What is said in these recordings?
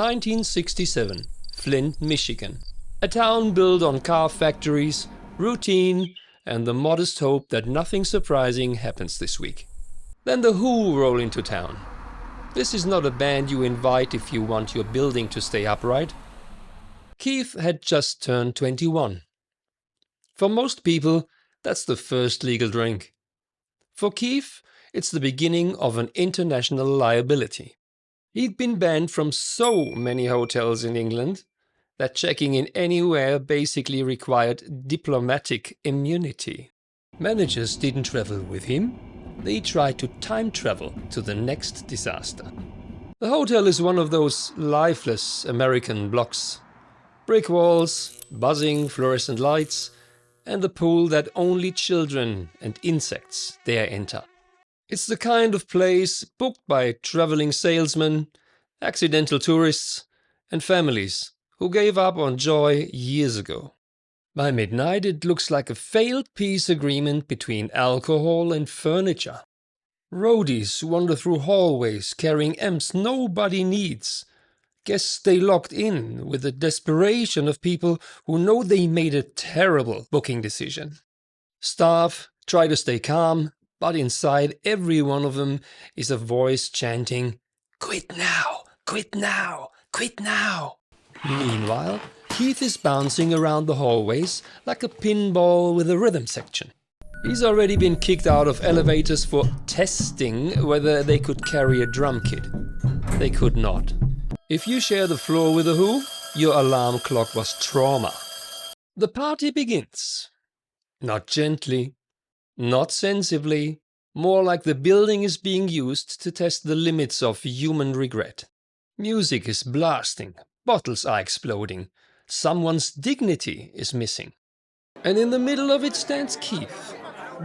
1967, Flint, Michigan. A town built on car factories, routine, and the modest hope that nothing surprising happens this week. Then the Who roll into town. This is not a band you invite if you want your building to stay upright. Keith had just turned 21. For most people, that's the first legal drink. For Keith, it's the beginning of an international liability. He'd been banned from so many hotels in England that checking in anywhere basically required diplomatic immunity. Managers didn't travel with him. They tried to time travel to the next disaster. The hotel is one of those lifeless American blocks. Brick walls, buzzing fluorescent lights, and the pool that only children and insects dare enter. It's the kind of place booked by traveling salesmen, accidental tourists, and families who gave up on joy years ago. By midnight, it looks like a failed peace agreement between alcohol and furniture. Roadies wander through hallways carrying amps nobody needs. Guests stay locked in with the desperation of people who know they made a terrible booking decision. Staff try to stay calm, but inside every one of them is a voice chanting, "Quit now! Quit now! Quit now!" Meanwhile, Keith is bouncing around the hallways like a pinball with a rhythm section. He's already been kicked out of elevators for testing whether they could carry a drum kit. They could not. If you share the floor with the Who, your alarm clock was trauma. The party begins. Not gently, not sensibly, more like the building is being used to test the limits of human regret. Music is blasting, bottles are exploding, someone's dignity is missing. And in the middle of it stands Keith,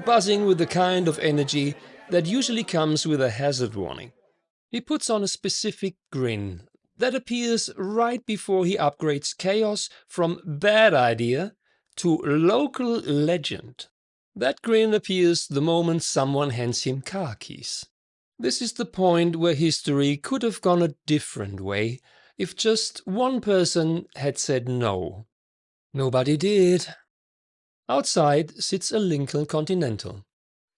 buzzing with the kind of energy that usually comes with a hazard warning. He puts on a specific grin that appears right before he upgrades chaos from bad idea to local legend. That grin appears the moment someone hands him car keys. This is the point where history could have gone a different way if just one person had said no. Nobody did. Outside sits a Lincoln Continental,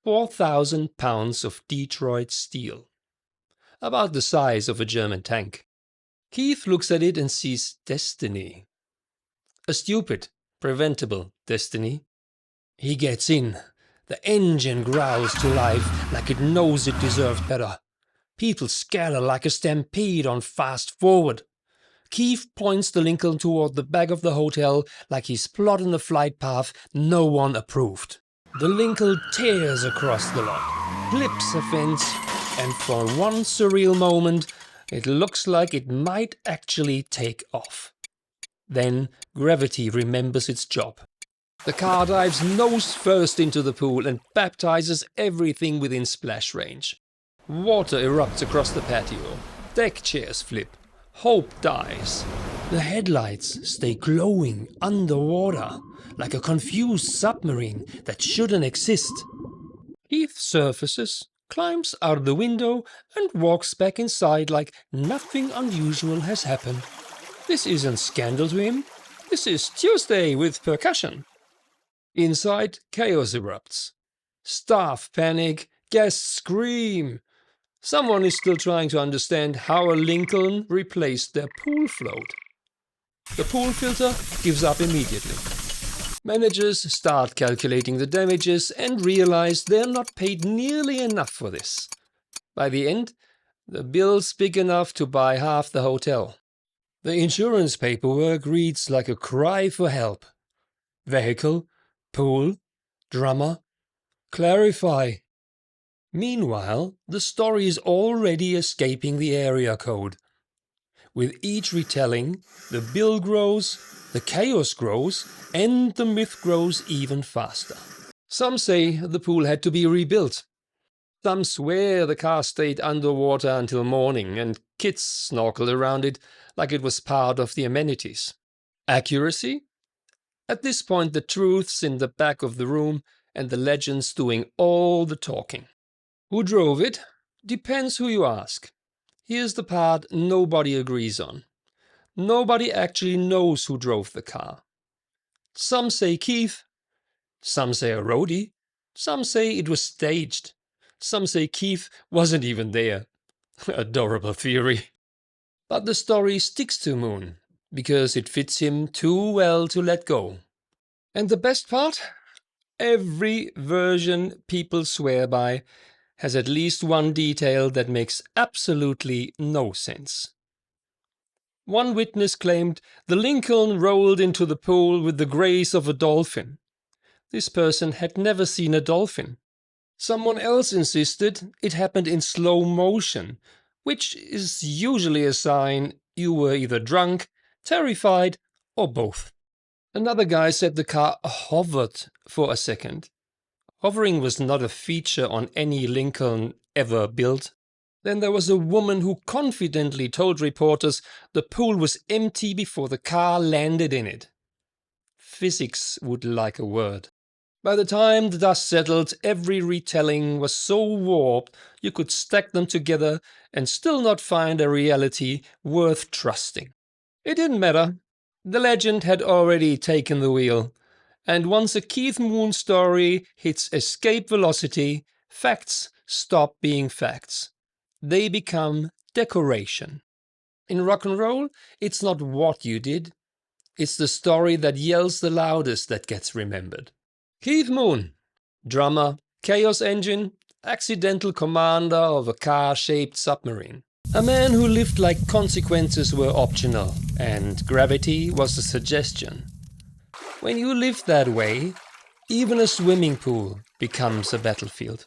4,000 pounds of Detroit steel, about the size of a German tank. Keith looks at it and sees destiny. A stupid, preventable destiny. He gets in. The engine growls to life like it knows it deserved better. People scatter like a stampede on fast forward. Keith points the Lincoln toward the back of the hotel like he's plotting a flight path no one approved. The Lincoln tears across the lot, clips a fence, and for one surreal moment, it looks like it might actually take off. Then gravity remembers its job. The car dives nose first into the pool and baptizes everything within splash range. Water erupts across the patio. Deck chairs flip. Hope dies. The headlights stay glowing underwater like a confused submarine that shouldn't exist. Keith surfaces, climbs out of the window and walks back inside like nothing unusual has happened. This isn't scandal to him. This is Tuesday with percussion. Inside, chaos erupts. Staff panic, guests scream. Someone is still trying to understand how a Lincoln replaced their pool float. The pool filter gives up immediately. Managers start calculating the damages and realize they're not paid nearly enough for this. By the end, the bill's big enough to buy half the hotel. The insurance paperwork reads like a cry for help. Vehicle, pool, drummer, clarify. Meanwhile, the story is already escaping the area code. With each retelling, the bill grows, the chaos grows, and the myth grows even faster. Some say the pool had to be rebuilt. Some swear the car stayed underwater until morning and kids snorkeled around it like it was part of the amenities. Accuracy? At this point, the truth's in the back of the room and the legends doing all the talking. Who drove it? Depends who you ask. Here's the part nobody agrees on. Nobody actually knows who drove the car. Some say Keith, some say a roadie, some say it was staged, some say Keith wasn't even there. Adorable theory. But the story sticks to Moon, because it fits him too well to let go. And the best part? Every version people swear by has at least one detail that makes absolutely no sense. One witness claimed the Lincoln rolled into the pool with the grace of a dolphin. This person had never seen a dolphin. Someone else insisted it happened in slow motion, which is usually a sign you were either drunk, terrified, or both. Another guy said the car hovered for a second. Hovering was not a feature on any Lincoln ever built. Then there was a woman who confidently told reporters the pool was empty before the car landed in it. Physics would like a word. By the time the dust settled, every retelling was so warped you could stack them together and still not find a reality worth trusting. It didn't matter. The legend had already taken the wheel. And once a Keith Moon story hits escape velocity, facts stop being facts. They become decoration. In rock and roll, it's not what you did. It's the story that yells the loudest that gets remembered. Keith Moon, drummer, chaos engine, accidental commander of a car-shaped submarine. A man who lived like consequences were optional and gravity was a suggestion. When you live that way, even a swimming pool becomes a battlefield.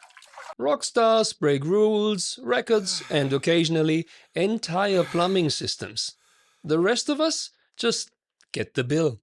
Rock stars break rules, records, and occasionally entire plumbing systems. The rest of us just get the bill.